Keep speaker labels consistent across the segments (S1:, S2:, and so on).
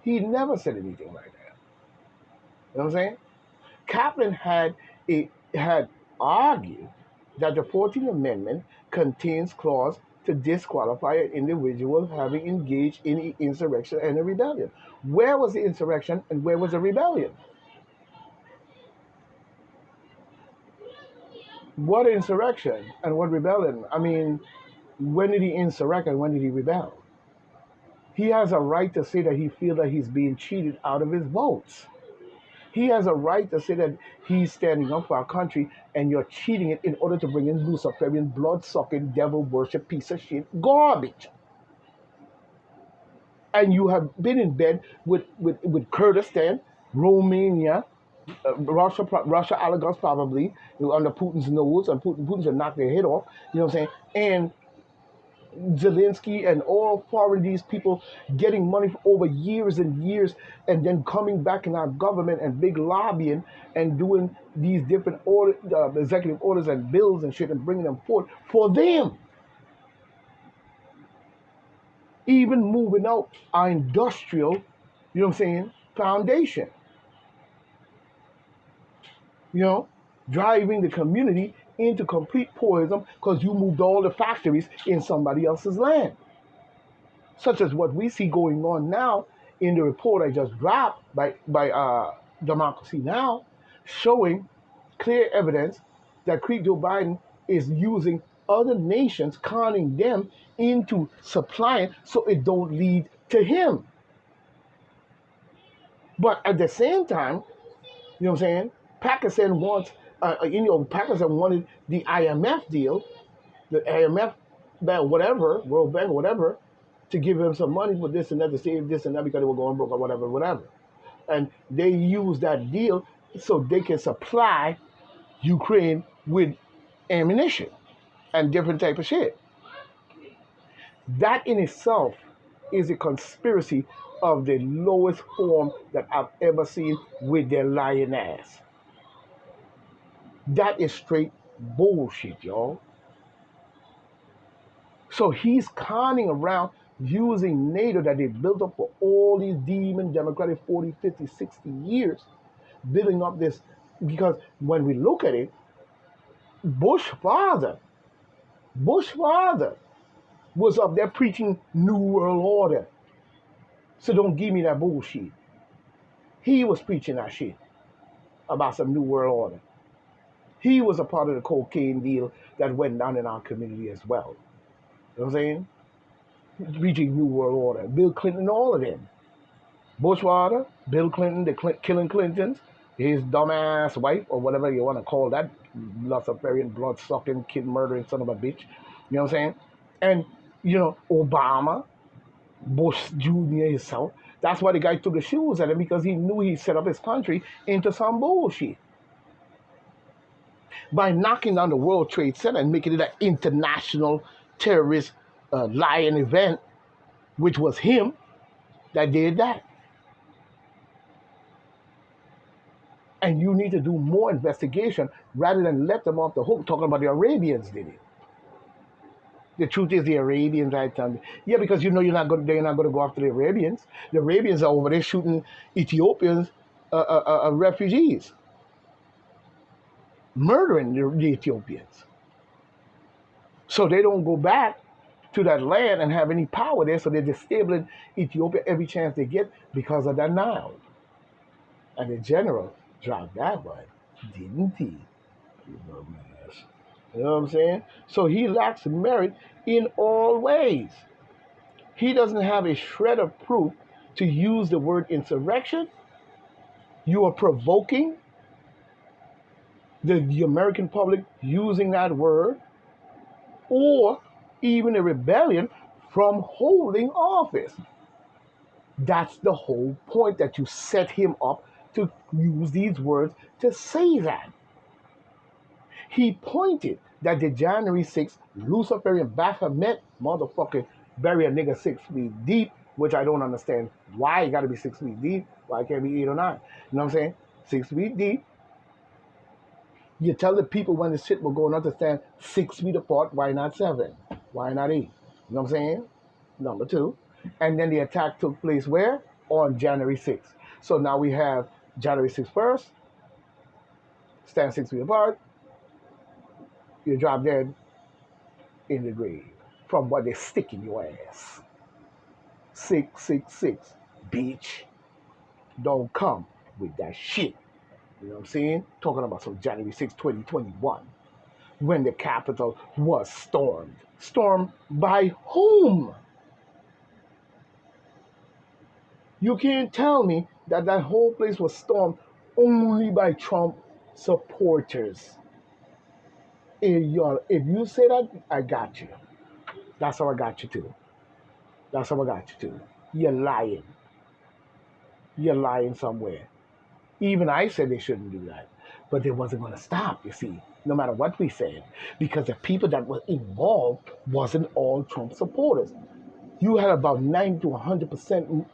S1: He never said anything like that. You know what I'm saying? Kaplan had argued that the 14th Amendment contains clause to disqualify an individual having engaged in insurrection and a rebellion. Where was the insurrection and where was the rebellion? What insurrection and what rebellion? I mean, when did he insurrect and when did he rebel? He has a right to say that he feels that he's being cheated out of his votes. He has a right to say that he's standing up for our country and you're cheating it in order to bring in Luciferian, blood-sucking, devil worship, piece of shit garbage. And you have been in bed with Kurdistan, Romania, Russia, Alagos probably, under Putin's nose, and Putin should knock their head off, you know what I'm saying? And Zelensky and all foreign these people getting money for over years and years, and then coming back in our government and big lobbying and doing these different executive orders and bills and shit and bringing them forward for them. Even moving out our industrial, you know what I'm saying, foundation. You know, driving the community into complete poison because you moved all the factories in somebody else's land. Such as what we see going on now in the report I just dropped by Democracy Now, showing clear evidence that Joe Biden is using other nations, conning them into supplying so it don't lead to him. But at the same time, you know what I'm saying, Pakistan wants, Pakistan wanted the IMF deal, the IMF, whatever, World Bank, whatever, to give him some money for this and that, to save this and that because they were going broke or whatever, whatever. And they use that deal so they can supply Ukraine with ammunition and different type of shit. That in itself is a conspiracy of the lowest form that I've ever seen with their lying ass. That is straight bullshit, y'all. So he's conning around using NATO that they built up for all these demon democratic 40, 50, 60 years, building up this, because when we look at it, Bush father was up there preaching New World Order. So don't give me that bullshit. He was preaching that shit about some New World Order. He was a part of the cocaine deal that went down in our community as well. You know what I'm saying? Preaching New World Order. Bill Clinton, all of them. Bush father, Bill Clinton, the killing Clintons, his dumbass wife, or whatever you want to call that, Luciferian, blood-sucking, kid-murdering son of a bitch. You know what I'm saying? And, Obama, Bush Jr. himself, that's why the guy took the shoes at him, because he knew he set up his country into some bullshit. By knocking down the World Trade Center and making it an international terrorist lying event, which was him that did that. And you need to do more investigation rather than let them off the hook talking about the Arabians did it. The truth is the Arabians, I tell you. Yeah, because they're not going to go after the Arabians. The Arabians are over there shooting Ethiopians, refugees, murdering the Ethiopians. So they don't go back to that land and have any power there, so they're disabling Ethiopia every chance they get because of that Nile. And the general dropped that one, didn't he? You know what I'm saying? So he lacks merit in all ways. He doesn't have a shred of proof to use the word insurrection. You are provoking the American public using that word, or even a rebellion from holding office. That's the whole point, that you set him up to use these words to say that. He pointed that the January 6th Luciferian Baphomet motherfucker bury a nigga 6 feet deep, which I don't understand why it got to be 6 feet deep. Why it can't be 8 or 9? You know what I'm saying? 6 feet deep. You tell the people when the shit will go, understand 6 feet apart, why not 7? Why not 8? You know what I'm saying? Number 2. And then the attack took place where? on January 6th. So now we have January 6th first, stand 6 feet apart, you drop dead in the grave from what they stick in your ass. 666, bitch. Don't come with that shit. You know what I'm saying? Talking about some January 6, 2021, when the Capitol was stormed. Stormed by whom? You can't tell me that that whole place was stormed only by Trump supporters. If you say that, I got you. That's how I got you too. That's how I got you too. You're lying. You're lying somewhere. Even I said they shouldn't do that. But they wasn't going to stop, you see, no matter what we said. Because the people that were involved wasn't all Trump supporters. You had about 90 to 100%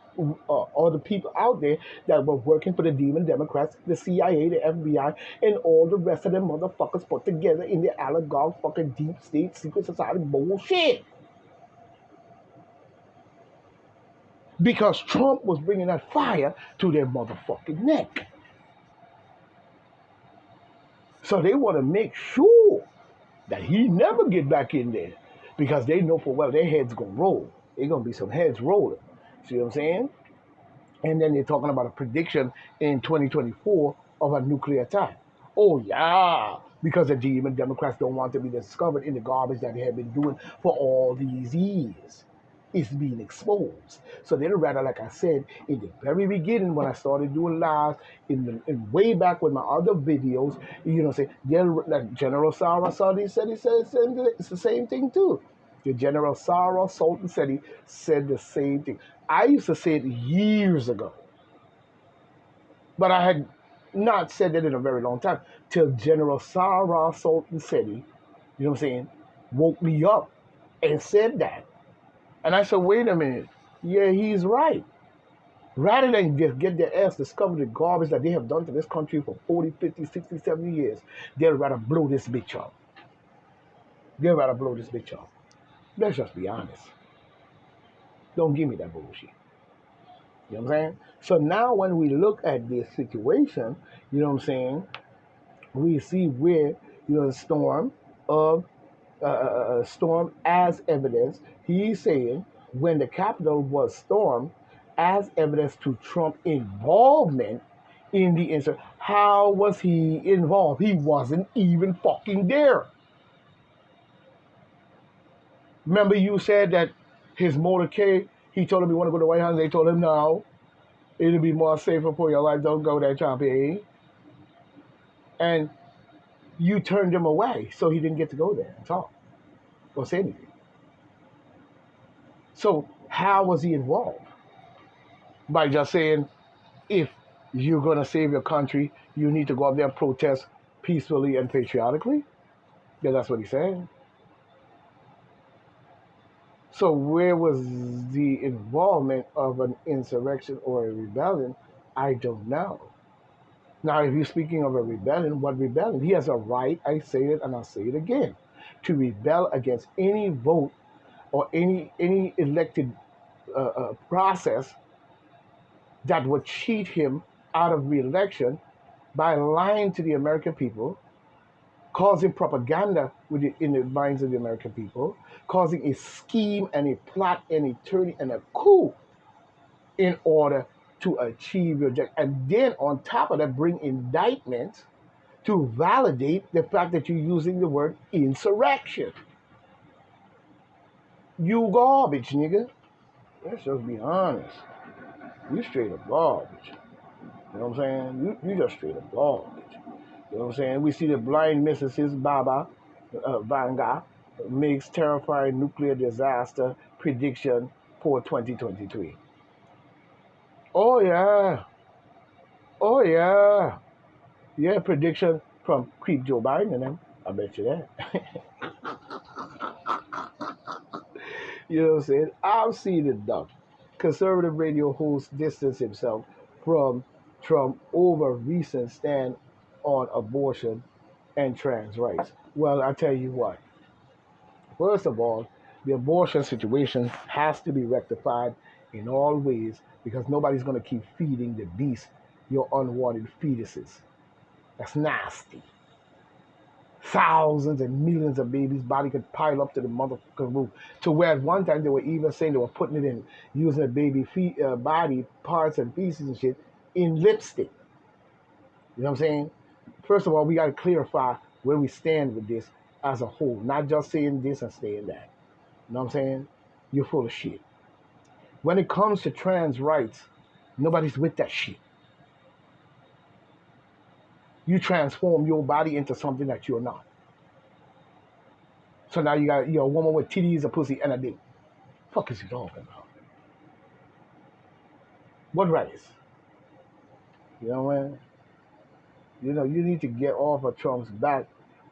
S1: of the people out there that were working for the demon Democrats, the CIA, the FBI, and all the rest of them motherfuckers put together in the oligarch fucking deep state secret society bullshit. Because Trump was bringing that fire to their motherfucking neck. So they want to make sure that he never get back in there, because they know for well their heads gonna roll. There's gonna be some heads rolling. See what I'm saying? And then they're talking about a prediction in 2024 of a nuclear attack. Oh yeah, because the demon Democrats don't want to be discovered in the garbage that they have been doing for all these years. It's being exposed. So they'd rather, like I said in the very beginning when I started doing lives, in way back with my other videos, you know, say like General Sarah said it's the same thing too. The General Sarah Sultan said the same thing. I used to say it years ago, but I had not said that in a very long time till General Sarah Sultan you know what I'm saying, woke me up and said that. And I said, wait a minute. Yeah, he's right. Rather than just get their ass discover the garbage that they have done to this country for 40, 50, 60, 70 years, they'd rather blow this bitch up. They'd rather blow this bitch up. Let's just be honest. Don't give me that bullshit. You know what I'm saying? So now when we look at this situation, you know what I'm saying, we see where, you know, the storm as evidence. He's saying when the Capitol was stormed as evidence to Trump involvement in the incident. How was he involved? He wasn't even fucking there. Remember you said that his motorcade, he told him he wanted to go to the White House. They told him no, it'll be more safer for your life. Don't go there, Trumpy. And you turned him away, so he didn't get to go there and talk or say anything. So how was he involved? By just saying, if you're going to save your country, you need to go up there and protest peacefully and patriotically? Yeah, that's what he said. So where was the involvement of an insurrection or a rebellion? I don't know. Now, if you're speaking of a rebellion, what rebellion? He has a right, I say it and I'll say it again, to rebel against any vote or any elected process that would cheat him out of re-election by lying to the American people, causing propaganda in the minds of the American people, causing a scheme and a plot and a turn and a coup in order to achieve your objective. And then on top of that, bring indictments to validate the fact that you're using the word insurrection. You garbage, nigga. Let's just be honest. You straight up garbage. You know what I'm saying? You just straight up garbage. You know what I'm saying? We see the blind Mrs. Baba Vanga makes terrifying nuclear disaster prediction for 2023. Oh yeah. Oh yeah. Yeah, prediction from Creep Joe Biden and them. I bet you that. You know what I'm saying? I've seen it done. Conservative radio host distanced himself from Trump over recent stand on abortion and trans rights. Well, I tell you what. First of all, the abortion situation has to be rectified in all ways because nobody's going to keep feeding the beast your unwanted fetuses. That's nasty. Thousands and millions of babies' body could pile up to the motherfucking roof. To where at one time they were even saying they were putting it in, using the baby body parts and pieces and shit in lipstick. You know what I'm saying? First of all, we got to clarify where we stand with this as a whole, not just saying this and saying that. You know what I'm saying? You're full of shit. When it comes to trans rights, nobody's with that shit. You transform your body into something that you're not. So now you got a woman with titties, a pussy, and a dick. Fuck is you talking about? What rights? You know what I mean? You know, you need to get off of Trump's back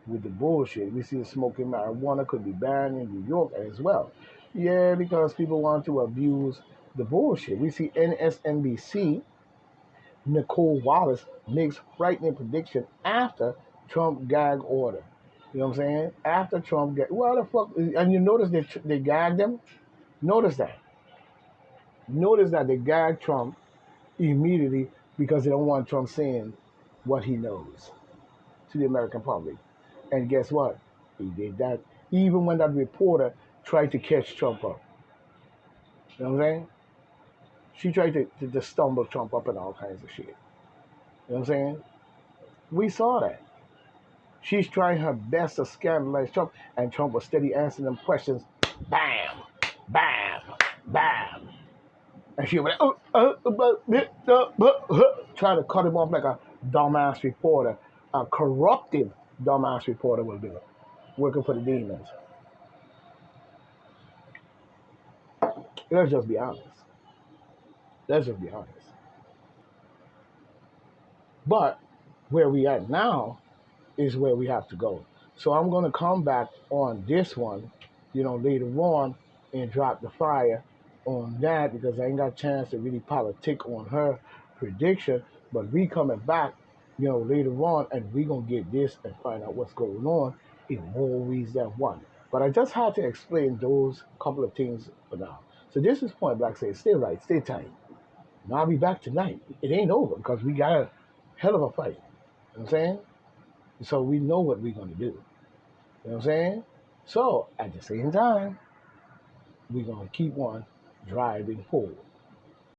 S1: with the bullshit. We see smoking marijuana could be banned in New York as well. Yeah, because people want to abuse the bullshit. We see NSNBC, Nicole Wallace makes frightening prediction after Trump gag order. You know what I'm saying? After Trump what the fuck? And you notice they gagged him? Notice that. Notice that they gagged Trump immediately because they don't want Trump saying what he knows to the American public. And guess what? He did that even when that reporter tried to catch Trump up. You know what I'm saying? She tried to stumble Trump up and all kinds of shit. You know what I'm saying? We saw that. She's trying her best to scandalize Trump, and Trump was steady answering them questions. Bam, bam, bam. And she went, trying to cut him off like a dumbass reporter, a corruptive dumbass reporter will do, working for the demons. Let's just be honest. Let's just be honest. But where we at now is where we have to go. So I'm going to come back on this one, later on and drop the fire on that because I ain't got a chance to really politic on her prediction. But we coming back, later on, and we going to get this and find out what's going on in more ways than one. But I just had to explain those couple of things for now. So this is Point Black saying, stay right, stay tight. Now I'll be back tonight. It ain't over because we got a hell of a fight. You know what I'm saying? So we know what we're going to do. You know what I'm saying? So at the same time, we're going to keep on driving forward.